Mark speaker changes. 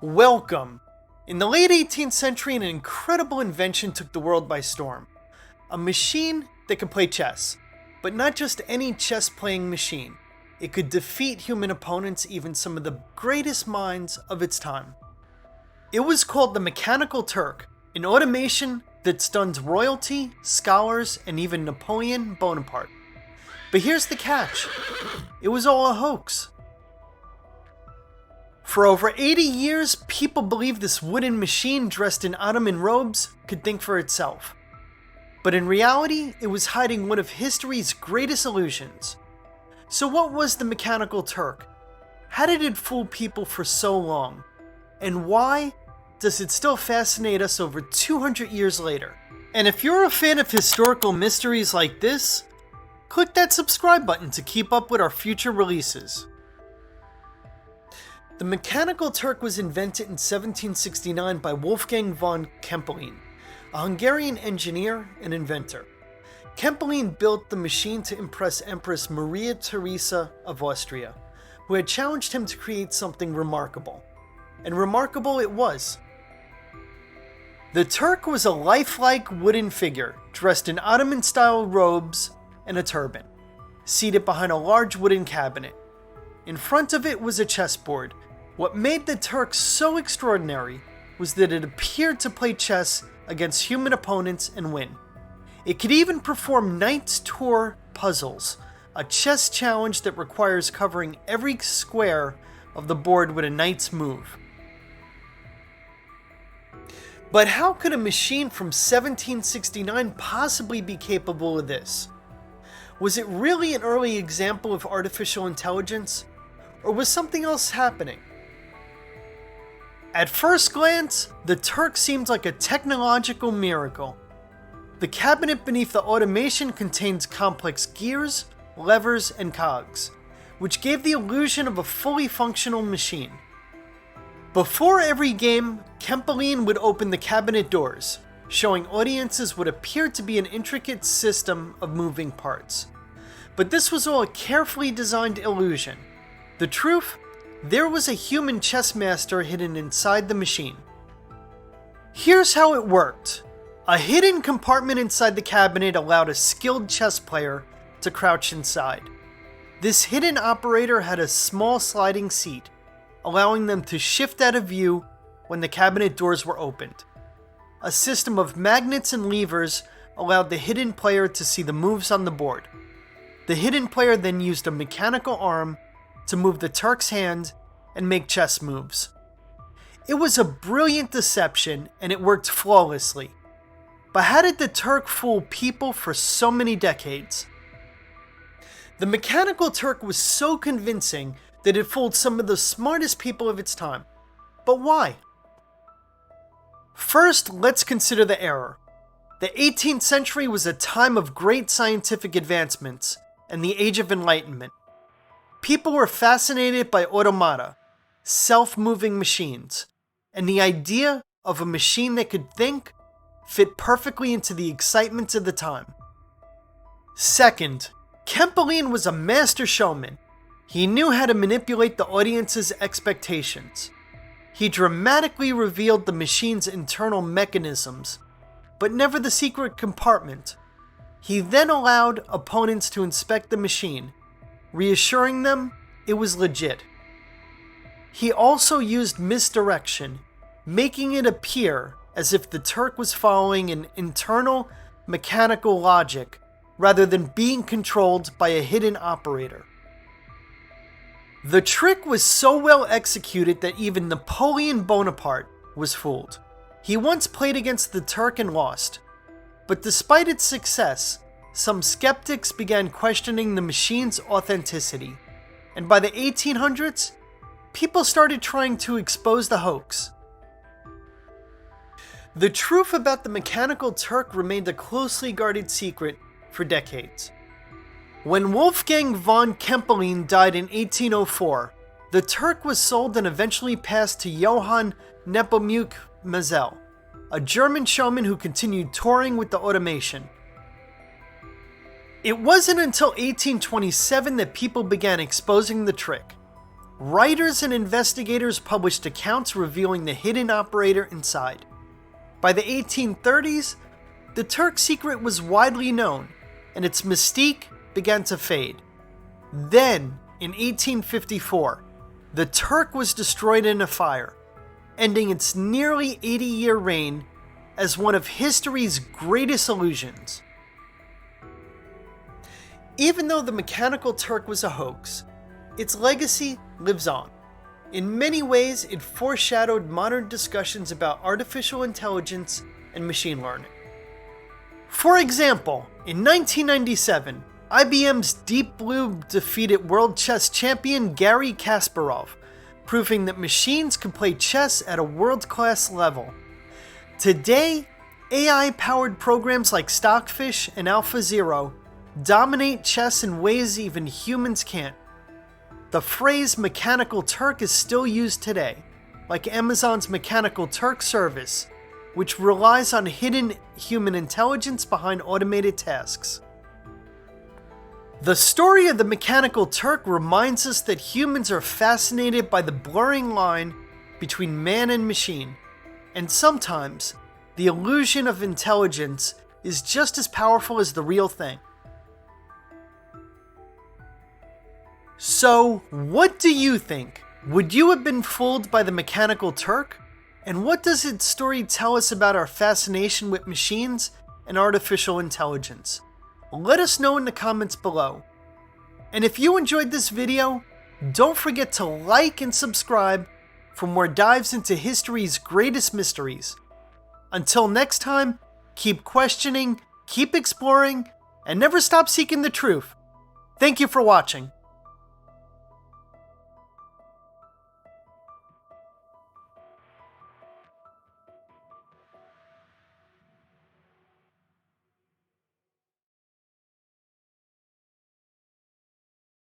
Speaker 1: Welcome! In the late 18th century, an incredible invention took the world by storm. A machine that could play chess. But not just any chess-playing machine. It could defeat human opponents, even some of the greatest minds of its time. It was called the Mechanical Turk, an automation that stuns royalty, scholars, and even Napoleon Bonaparte. But here's the catch. It was all a hoax. For over 80 years, people believed this wooden machine dressed in Ottoman robes could think for itself. But in reality, it was hiding one of history's greatest illusions. So what was the Mechanical Turk? How did it fool people for so long? And why does it still fascinate us over 200 years later? And if you're a fan of historical mysteries like this, click that subscribe button to keep up with our future releases. The Mechanical Turk was invented in 1769 by Wolfgang von Kempelen, a Hungarian engineer and inventor. Kempelen built the machine to impress Empress Maria Theresa of Austria, who had challenged him to create something remarkable. And remarkable it was. The Turk was a lifelike wooden figure, dressed in Ottoman-style robes and a turban, seated behind a large wooden cabinet. In front of it was a chessboard. What made the Turk so extraordinary was that it appeared to play chess against human opponents and win. It could even perform Knight's Tour puzzles, a chess challenge that requires covering every square of the board with a knight's move. But how could a machine from 1769 possibly be capable of this? Was it really an early example of artificial intelligence? Or was something else happening? At first glance, the Turk seemed like a technological miracle. The cabinet beneath the automation contains complex gears, levers, and cogs, which gave the illusion of a fully functional machine. Before every game, Kempelen would open the cabinet doors, showing audiences what appeared to be an intricate system of moving parts. But this was all a carefully designed illusion. The truth? There was a human chess master hidden inside the machine. Here's how it worked. A hidden compartment inside the cabinet allowed a skilled chess player to crouch inside. This hidden operator had a small sliding seat, allowing them to shift out of view when the cabinet doors were opened. A system of magnets and levers allowed the hidden player to see the moves on the board. The hidden player then used a mechanical arm to move the Turk's hand and make chess moves. It was a brilliant deception and it worked flawlessly. But how did the Turk fool people for so many decades? The Mechanical Turk was so convincing that it fooled some of the smartest people of its time. But why? First, let's consider the era. The 18th century was a time of great scientific advancements and the Age of Enlightenment. People were fascinated by automata, self-moving machines, and the idea of a machine that could think fit perfectly into the excitement of the time. Second, Kempelen was a master showman. He knew how to manipulate the audience's expectations. He dramatically revealed the machine's internal mechanisms, but never the secret compartment. He then allowed opponents to inspect the machine, reassuring them it was legit. He also used misdirection, making it appear as if the Turk was following an internal mechanical logic rather than being controlled by a hidden operator. The trick was so well executed that even Napoleon Bonaparte was fooled. He once played against the Turk and lost, but despite its success, some skeptics began questioning the machine's authenticity, and by the 1800s, people started trying to expose the hoax. The truth about the Mechanical Turk remained a closely guarded secret for decades. When Wolfgang von Kempelen died in 1804, the Turk was sold and eventually passed to Johann Nepomuk Mazel, a German showman who continued touring with the automation. It wasn't until 1827 that people began exposing the trick. writers and investigators published accounts revealing the hidden operator inside. By the 1830s, the Turk secret was widely known, and its mystique began to fade. Then, in 1854, the Turk was destroyed in a fire, ending its nearly 80-year reign as one of history's greatest illusions. Even though the mechanical Turk was a hoax, its legacy lives on. In many ways, it foreshadowed modern discussions about artificial intelligence and machine learning. For example, in 1997, IBM's Deep Blue defeated world chess champion Garry Kasparov, proving that machines can play chess at a world-class level. Today, AI-powered programs like Stockfish and AlphaZero dominate chess in ways even humans can't. The phrase mechanical Turk is still used today, like Amazon's Mechanical Turk service, which relies on hidden human intelligence behind automated tasks. The story of the Mechanical Turk reminds us that humans are fascinated by the blurring line between man and machine, and sometimes the illusion of intelligence is just as powerful as the real thing. So, what do you think? Would you have been fooled by the Mechanical Turk? And what does its story tell us about our fascination with machines and artificial intelligence? Let us know in the comments below. And if you enjoyed this video, don't forget to like and subscribe for more dives into history's greatest mysteries. Until next time, keep questioning, keep exploring, and never stop seeking the truth. Thank you for watching.